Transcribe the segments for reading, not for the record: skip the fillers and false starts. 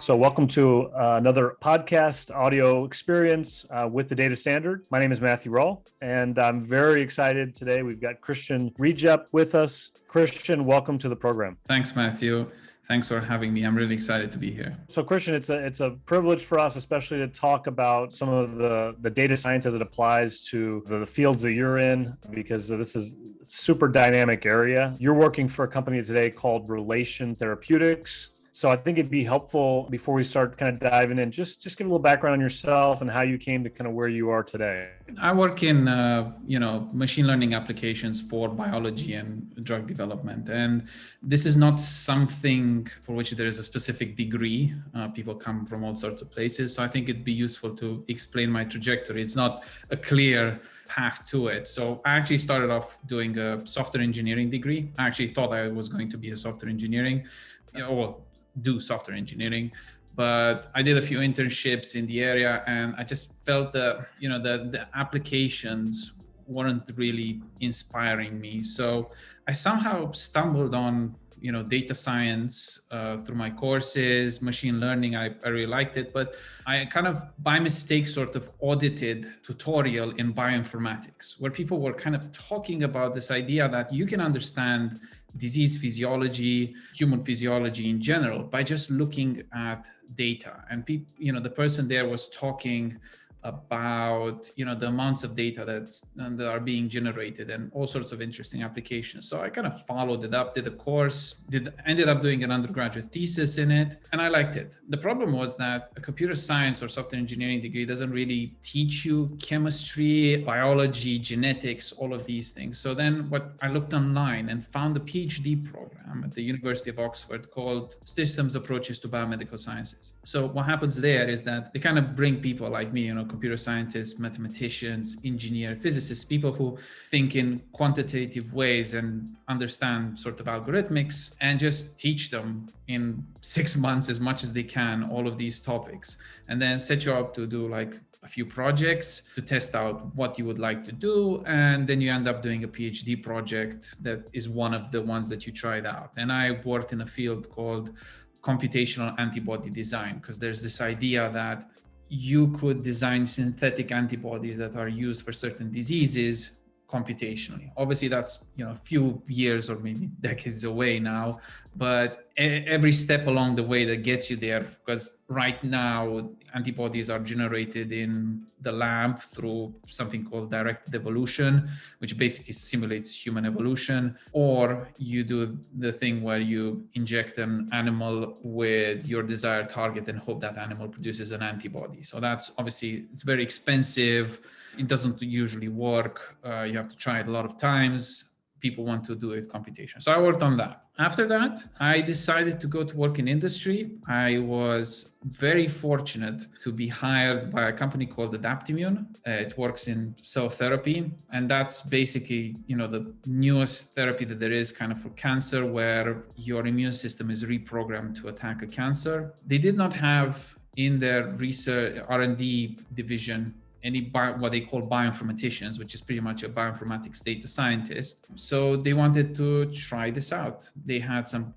So welcome to another podcast audio experience with the Data Standard. My name is Matthew Rull, and I'm very excited today. We've got Cristian Regep with us. Cristian, welcome to the program. Thanks, Matthew. Thanks for having me. I'm really excited to be here. So Cristian, it's a privilege for us, especially to talk about some of the data science as it applies to the fields that you're in, because this is a super dynamic area. You're working for a company today called Therapeutics. So I think it'd be helpful before we start kind of diving in, just give a little background on yourself and how you came to kind of where you are today. I work in machine learning applications for biology and drug development, and this is not something for which there is a specific degree. People come from all sorts of places, so I think it'd be useful to explain my trajectory. It's not a clear path to it. So I actually started off doing a software engineering degree. I actually thought I was going to be a software engineering, do software engineering, but I did a few internships in the area, and I just felt that the applications weren't really inspiring me. So I somehow stumbled on data science through my courses, machine learning. I really liked it, but I kind of by mistake sort of audited tutorial in bioinformatics where people were kind of talking about this idea that you can understand disease physiology, human physiology in general by just looking at data. And the person there was talking about the amounts of data that are being generated and all sorts of interesting applications. So I kind of followed it up, did a course, ended up doing an undergraduate thesis in it, and I liked it. The problem was that a computer science or software engineering degree doesn't really teach you chemistry, biology, genetics, all of these things. So then I looked online and found a PhD program at the University of Oxford called Systems Approaches to Biomedical Sciences. So what happens there is that they kind of bring people like me, computer scientists, mathematicians, engineers, physicists, people who think in quantitative ways and understand sort of algorithmics, and just teach them in 6 months as much as they can all of these topics, and then set you up to do like a few projects to test out what you would like to do, and then you end up doing a PhD project that is one of the ones that you tried out. And I worked in a field called computational antibody design, because there's this idea that you could design synthetic antibodies that are used for certain diseases computationally. Obviously, that's a few years or maybe decades away now, but every step along the way that gets you there, because right now antibodies are generated in the lab through something called directed evolution, which basically simulates human evolution, or you do the thing where you inject an animal with your desired target and hope that animal produces an antibody. So that's obviously, it's very expensive. It doesn't usually work. You have to try it a lot of times. People want to do it computation. So I worked on that. After that, I decided to go to work in industry. I was very fortunate to be hired by a company called Adaptimmune. It works in cell therapy. And that's basically, the newest therapy that there is kind of for cancer, where your immune system is reprogrammed to attack a cancer. They did not have in their research R&D division what they call bioinformaticians, which is pretty much a bioinformatics data scientist. So they wanted to try this out. They had some,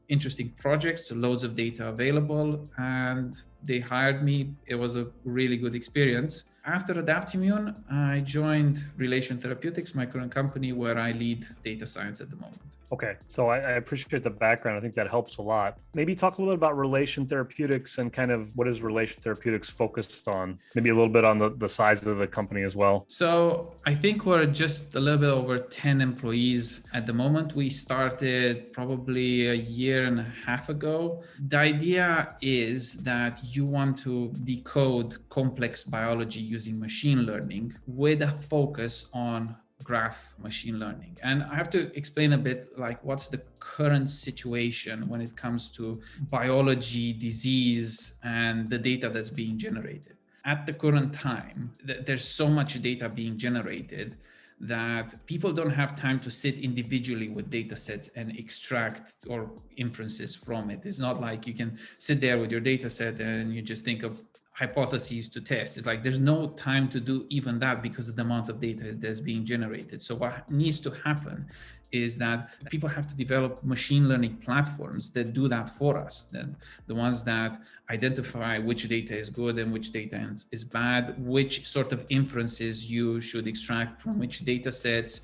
interesting projects, loads of data available, and they hired me. It was a really good experience. After Adaptimmune, I joined Therapeutics, my current company, where I lead data science at the moment. Okay, so I appreciate the background. I think that helps a lot. Maybe talk a little bit about Therapeutics and kind of what is Therapeutics focused on? Maybe a little bit on the size of the company as well. So I think we're just a little bit over 10 employees at the moment. We started probably a year and a half ago. The idea is that you want to decode complex biology using machine learning with a focus on graph machine learning. And I have to explain a bit like what's the current situation when it comes to biology, disease, and the data that's being generated. At the current time, there's so much data being generated that people don't have time to sit individually with data sets and extract or inferences from it. It's not like you can sit there with your data set and you just think of hypotheses to test. It's like there's no time to do even that because of the amount of data that's being generated. So what needs to happen is that people have to develop machine learning platforms that do that for us. Then the ones that identify which data is good and which data is bad, which sort of inferences you should extract from which data sets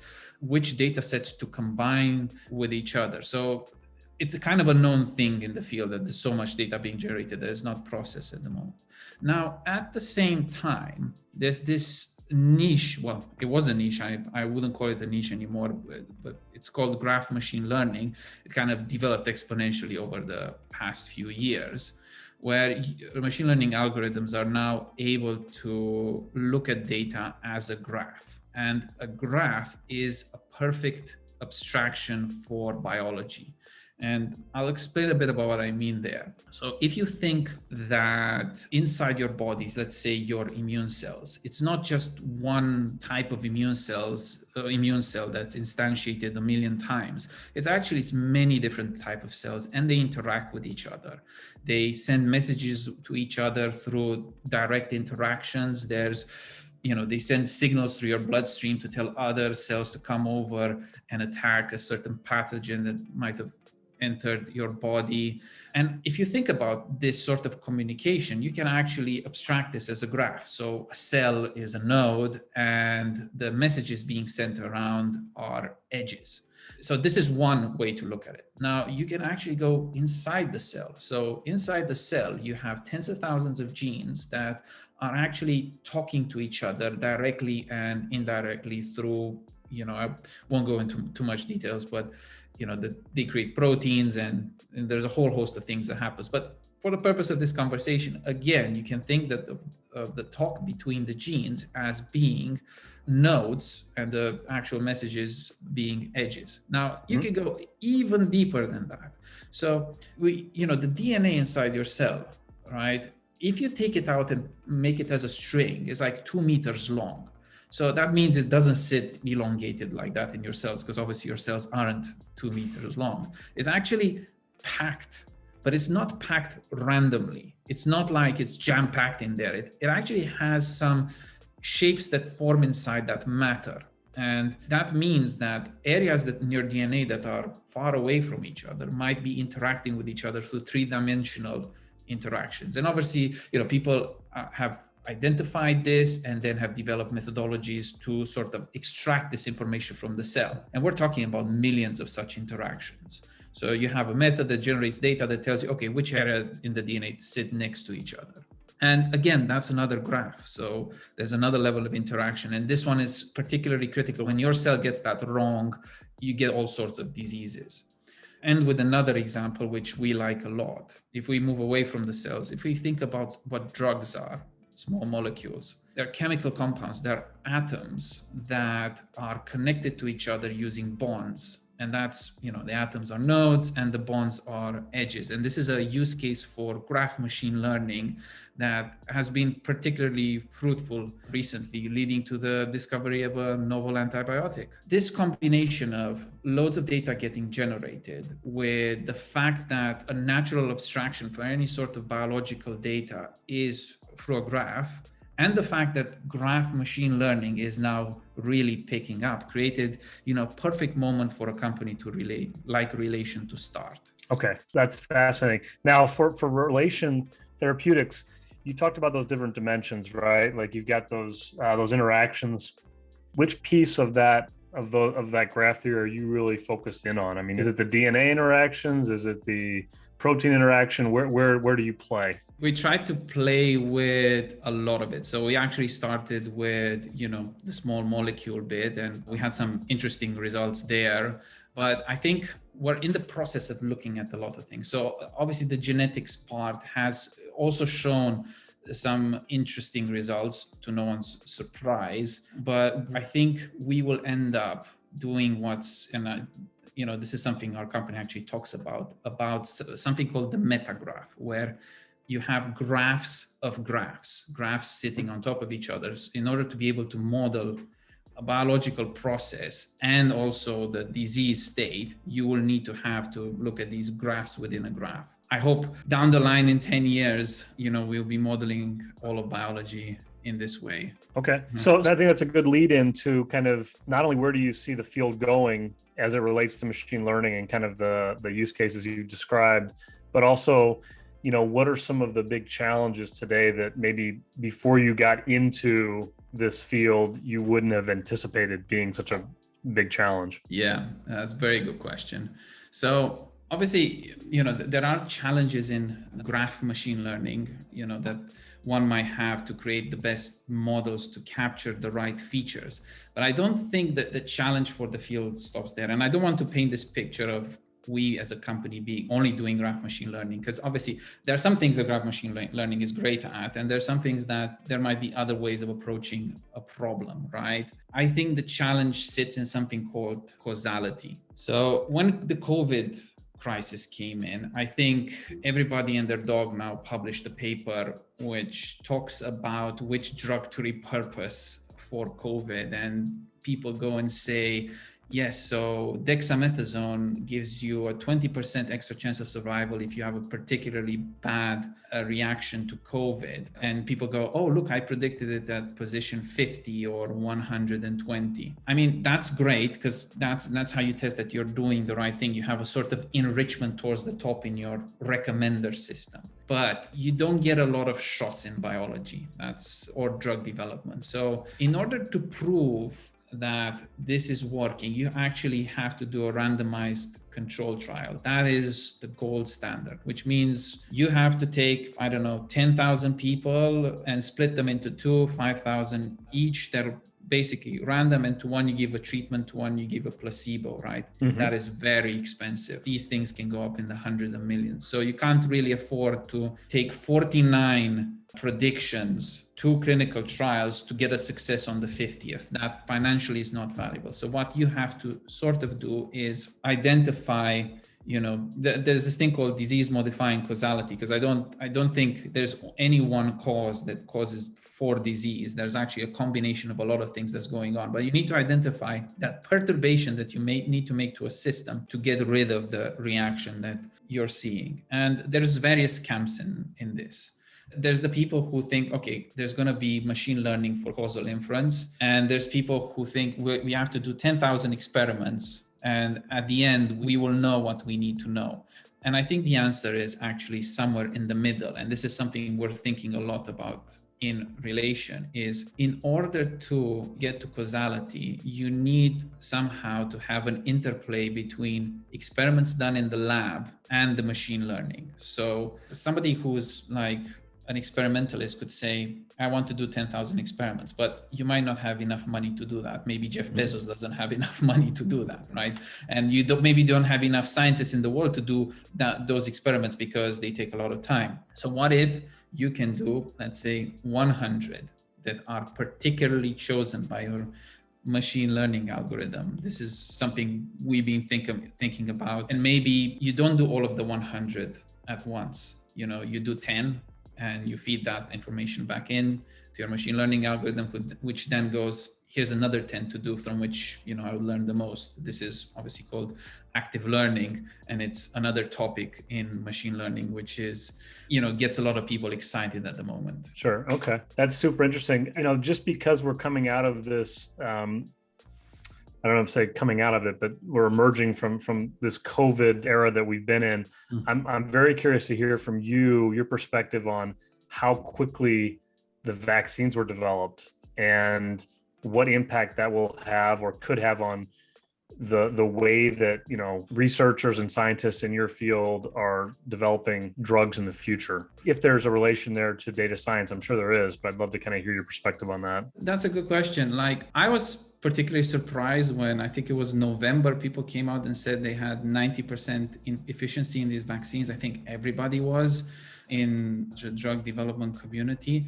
to combine with each other. So it's a kind of a known thing in the field that there's so much data being generated that is not processed at the moment. Now, at the same time, there's this niche. Well, it was a niche. I wouldn't call it a niche anymore, but it's called graph machine learning. It kind of developed exponentially over the past few years, where machine learning algorithms are now able to look at data as a graph. And a graph is a perfect abstraction for biology. And I'll explain a bit about what I mean there. So if you think that inside your bodies, let's say your immune cells, it's not just one type of immune cell that's instantiated a million times. It's many different type of cells, and they interact with each other. They send messages to each other through direct interactions. They send signals through your bloodstream to tell other cells to come over and attack a certain pathogen that might have entered your body. And if you think about this sort of communication, you can actually abstract this as a graph. So a cell is a node, and the messages being sent around are edges. So this is one way to look at it. Now you can actually go inside the cell. So inside the cell, you have tens of thousands of genes that are actually talking to each other directly and indirectly through, I won't go into too much details, but they create proteins and there's a whole host of things that happens. But for the purpose of this conversation, again, you can think that the talk between the genes as being nodes and the actual messages being edges. Now you can go even deeper than that. So the DNA inside your cell, right? If you take it out and make it as a string, it's like 2 meters long. So that means it doesn't sit elongated like that in your cells, because obviously your cells aren't 2 meters long. It's actually packed, but it's not packed randomly. It's not like it's jam-packed in there. It actually has some shapes that form inside that matter. And that means that areas that in your DNA that are far away from each other might be interacting with each other through 3-dimensional interactions. And obviously, people have identified this and then have developed methodologies to sort of extract this information from the cell. And we're talking about millions of such interactions. So you have a method that generates data that tells you, okay, which areas in the DNA sit next to each other. And again, that's another graph. So there's another level of interaction. And this one is particularly critical. When your cell gets that wrong, you get all sorts of diseases. And with another example, which we like a lot, if we move away from the cells, if we think about what drugs are, small molecules, they're chemical compounds, they're atoms that are connected to each other using bonds. And that's, the atoms are nodes and the bonds are edges. And this is a use case for graph machine learning that has been particularly fruitful recently, leading to the discovery of a novel antibiotic. This combination of loads of data getting generated with the fact that a natural abstraction for any sort of biological data is through a graph, and the fact that graph machine learning is now really picking up, created, perfect moment for a company to Relation to start. Okay, that's fascinating. Now, for Relation Therapeutics, you talked about those different dimensions, right? Like you've got those interactions. Which piece of that graph theory are you really focused in on? I mean, is it the DNA interactions? Is it the protein interaction? Where do you play? We tried to play with a lot of it. So we actually started with, the small molecule bit, and we had some interesting results there. But I think we're in the process of looking at a lot of things. So obviously the genetics part has also shown some interesting results, to no one's surprise. But I think we will end up doing this is something our company actually talks about something called the metagraph, where you have graphs of graphs sitting on top of each other. In order to be able to model a biological process and also the disease state, you will need to look at these graphs within a graph. I hope down the line in 10 years, we'll be modeling all of biology in this way. Okay. So I think that's a good lead into kind of not only where do you see the field going as it relates to machine learning and kind of the use cases you described, but also, what are some of the big challenges today that maybe before you got into this field, you wouldn't have anticipated being such a big challenge? Yeah, that's a very good question. So obviously, there are challenges in graph machine learning, that one might have to create the best models to capture the right features. But I don't think that the challenge for the field stops there. And I don't want to paint this picture of we as a company be only doing graph machine learning, because obviously there are some things that graph machine learning is great at, and there are some things that there might be other ways of approaching a problem, right? I think the challenge sits in something called causality. So when the COVID crisis came in, I think everybody and their dog now published a paper which talks about which drug to repurpose for COVID, and people go and say, yes, so dexamethasone gives you a 20% extra chance of survival if you have a particularly bad reaction to COVID. And people go, oh, look, I predicted it at position 50 or 120. I mean, that's great, because that's how you test that you're doing the right thing. You have a sort of enrichment towards the top in your recommender system. But you don't get a lot of shots in biology, or drug development. So in order to prove that this is working, you actually have to do a randomized control trial. That is the gold standard, which means you have to take, 10,000 people and split them into 5,000 each. They're basically random, and to one you give a treatment, to one you give a placebo, right? Mm-hmm. That is very expensive. These things can go up in the hundreds of millions. So you can't really afford to take 49 predictions, 2 clinical trials to get a success on the 50th. That financially is not valuable. So what you have to sort of do is identify, there's this thing called disease modifying causality, because I don't think there's any one cause that causes for disease. There's actually a combination of a lot of things that's going on, but you need to identify that perturbation that you may need to make to a system to get rid of the reaction that you're seeing. And there's various camps in this. There's the people who think, okay, there's going to be machine learning for causal inference. And there's people who think we have to do 10,000 experiments, and at the end, we will know what we need to know. And I think the answer is actually somewhere in the middle. And this is something we're thinking a lot about in relation, is in order to get to causality, you need somehow to have an interplay between experiments done in the lab and the machine learning. So somebody who's like an experimentalist could say, I want to do 10,000 experiments, but you might not have enough money to do that. Maybe Jeff Bezos doesn't have enough money to do that, right? And you maybe don't have enough scientists in the world to do those experiments because they take a lot of time. So what if you can do, let's say, 100 that are particularly chosen by your machine learning algorithm? This is something we've been thinking about. And maybe you don't do all of the 100 at once. You do 10, and you feed that information back in to your machine learning algorithm, which then goes, here's another 10 to do, from which, I would learn the most. This is obviously called active learning. And it's another topic in machine learning, which is, gets a lot of people excited at the moment. Sure. Okay. That's super interesting. Just because we're coming out of this, I don't know if say coming out of it, but we're emerging from this COVID era that we've been in. Mm-hmm. I'm very curious to hear from you, your perspective on how quickly the vaccines were developed and what impact that will have or could have on the way that, researchers and scientists in your field are developing drugs in the future. If there's a relation there to data science, I'm sure there is, but I'd love to kind of hear your perspective on that. That's a good question. I was particularly surprised when I think it was November, people came out and said they had 90% efficiency in these vaccines. I think everybody was in the drug development community.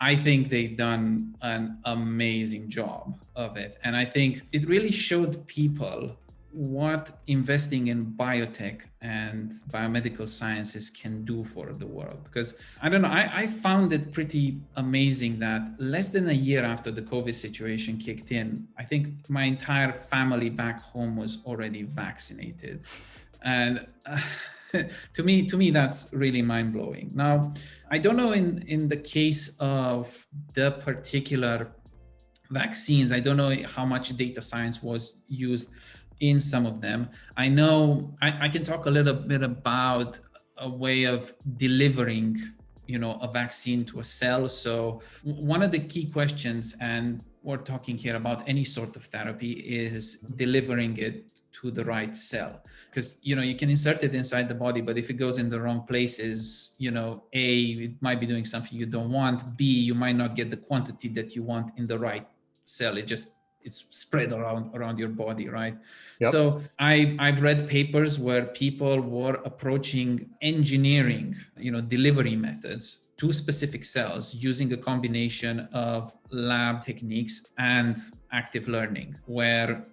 I think they've done an amazing job of it. And I think it really showed people what investing in biotech and biomedical sciences can do for the world. Because I found it pretty amazing that less than a year after the COVID situation kicked in, I think my entire family back home was already vaccinated. And to me, that's really mind blowing. Now, I don't know in the case of the particular vaccines, I don't know how much data science was used in some of them. I know I can talk a little bit about a way of delivering, a vaccine to a cell. So one of the key questions, and we're talking here about any sort of therapy, is delivering it to the right cell, because you can insert it inside the body, but if it goes in the wrong places, A, it might be doing something you don't want, B, you might not get the quantity that you want in the right cell. It's spread around your body, right? Yep. So I've read papers where people were approaching engineering, delivery methods to specific cells using a combination of lab techniques and active learning, where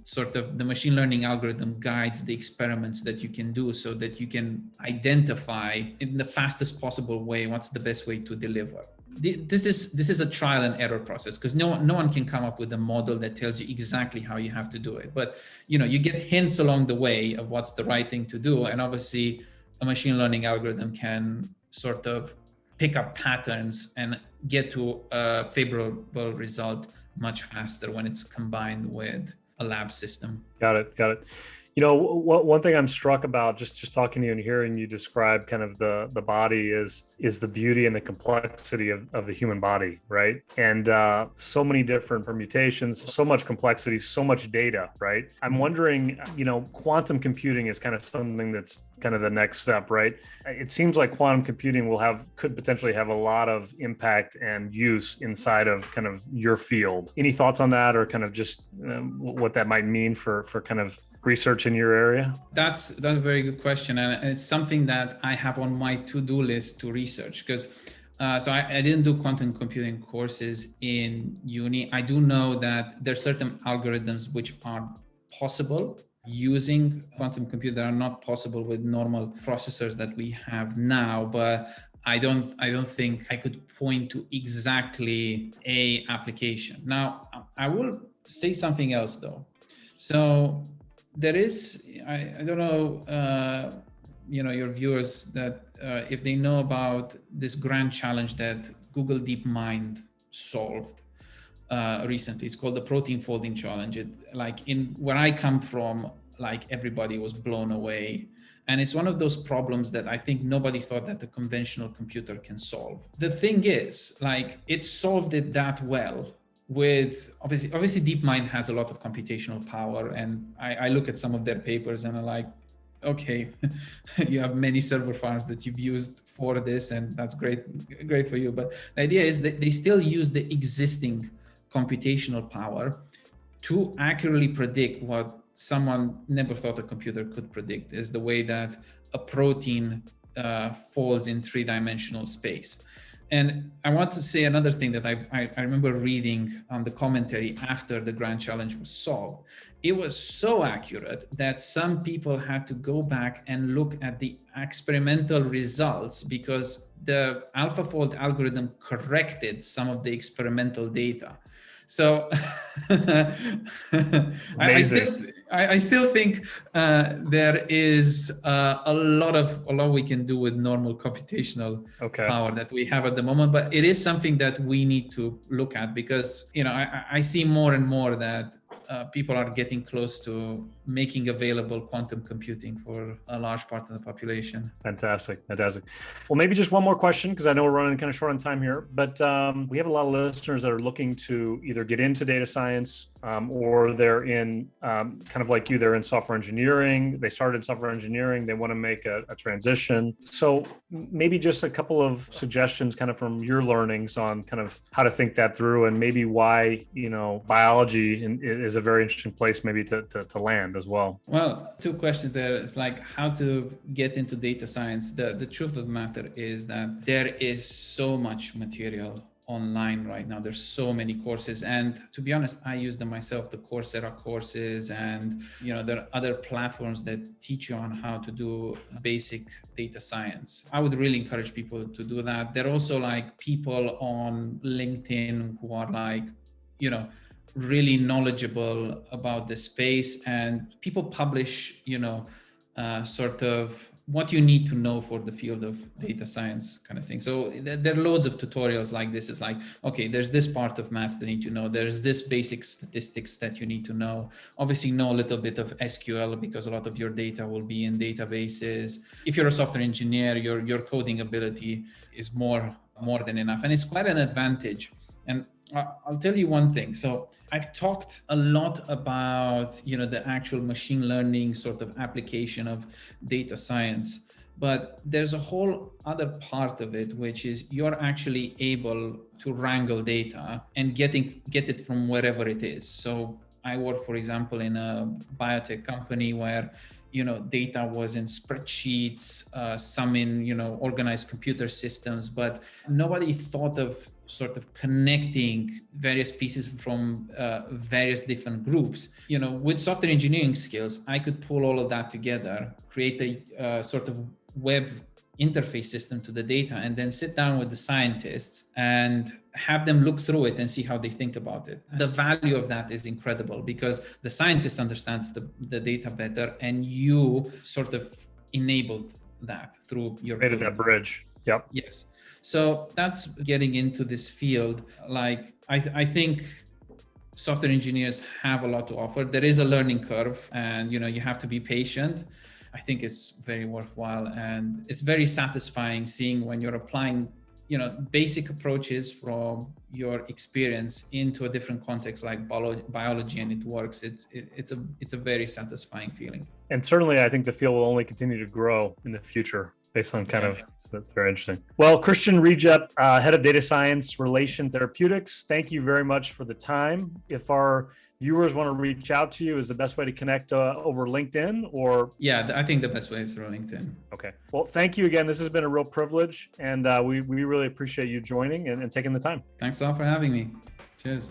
sort of the machine learning algorithm guides the experiments that you can do, so that you can identify in the fastest possible way what's the best way to deliver. This is a trial and error process, because no one can come up with a model that tells you exactly how you have to do it, but you get hints along the way of what's the right thing to do, and obviously a machine learning algorithm can sort of pick up patterns and get to a favorable result much faster when it's combined with a lab system. Got it. One thing I'm struck about just talking to you and hearing you describe kind of the body is the beauty and the complexity of the human body, right? And so many different permutations, so much complexity, so much data, right? I'm wondering, quantum computing is kind of something that's kind of the next step, right? It seems like quantum computing could potentially have a lot of impact and use inside of kind of your field. Any thoughts on that, or kind of just what that might mean for kind of research in your area? That's a very good question, and it's something that I have on my to-do list to research, because so I didn't do quantum computing courses in uni. I do know that there are certain algorithms which are possible using quantum computer that are not possible with normal processors that we have now, but I don't think I could point to exactly a application. Now, I will say something else though. So there is, I don't know, your viewers, that if they know about this grand challenge that Google DeepMind solved recently. It's called the protein folding challenge. Where I come from, everybody was blown away. And it's one of those problems that I think nobody thought that the conventional computer can solve. The thing is, it solved it that well. With obviously DeepMind has a lot of computational power, and I look at some of their papers and I'm like, okay, you have many server farms that you've used for this, and that's great for you. But the idea is that they still use the existing computational power to accurately predict what someone never thought a computer could predict, is the way that a protein falls in three-dimensional space. And I want to say another thing that I remember reading on the commentary after the grand challenge was solved. It was so accurate that some people had to go back and look at the experimental results, because the AlphaFold algorithm corrected some of the experimental data. So I still think there is a lot we can do with normal computational power that we have at the moment, but it is something that we need to look at, because I see more and more that people are getting close to making available quantum computing for a large part of the population. Fantastic. Well, maybe just one more question, because I know we're running kind of short on time here, but we have a lot of listeners that are looking to either get into data science or they're in kind of like you, they're in software engineering. They started software engineering. They want to make a transition. So maybe just a couple of suggestions kind of from your learnings on kind of how to think that through, and maybe why, biology is a very interesting place maybe to land as well. Well, two questions there. It's like how to get into data science. The truth of the matter is that there is so much material online right now. There's so many courses, and to be honest, I use them myself, the Coursera courses, and there are other platforms that teach you on how to do basic data science. I would really encourage people to do that. There are also people on LinkedIn who are really knowledgeable about the space, and people publish sort of what you need to know for the field of data science kind of thing. So there are loads of tutorials like this. It's like, okay, there's this part of math that you need to know. There's this basic statistics that you need to know. Obviously know a little bit of SQL because a lot of your data will be in databases. If you're a software engineer, your coding ability is more than enough. And it's quite an advantage. And I'll tell you one thing. So I've talked a lot about, the actual machine learning sort of application of data science, but there's a whole other part of it, which is you're actually able to wrangle data and get it from wherever it is. So I work, for example, in a biotech company where data was in spreadsheets, some in, organized computer systems, but nobody thought of sort of connecting various pieces from various different groups. With software engineering skills, I could pull all of that together, create a sort of web interface system to the data, and then sit down with the scientists and have them look through it and see how they think about it. The value of that is incredible because the scientist understands the data better, and you sort of enabled that through your Made it that bridge. Yep. Yes. So that's getting into this field. Like, I think software engineers have a lot to offer. There is a learning curve, and you have to be patient. I think it's very worthwhile, and it's very satisfying seeing when you're applying, basic approaches from your experience into a different context like biology, and it works. It's a very satisfying feeling. And certainly, I think the field will only continue to grow in the future based on so that's very interesting. Well, Cristian Regep, Head of Data Science Relation Therapeutics, thank you very much for the time. If our viewers want to reach out to you, is the best way to connect over LinkedIn or? Yeah, I think the best way is through LinkedIn. Okay. Well, thank you again. This has been a real privilege, and we really appreciate you joining and taking the time. Thanks a lot for having me. Cheers.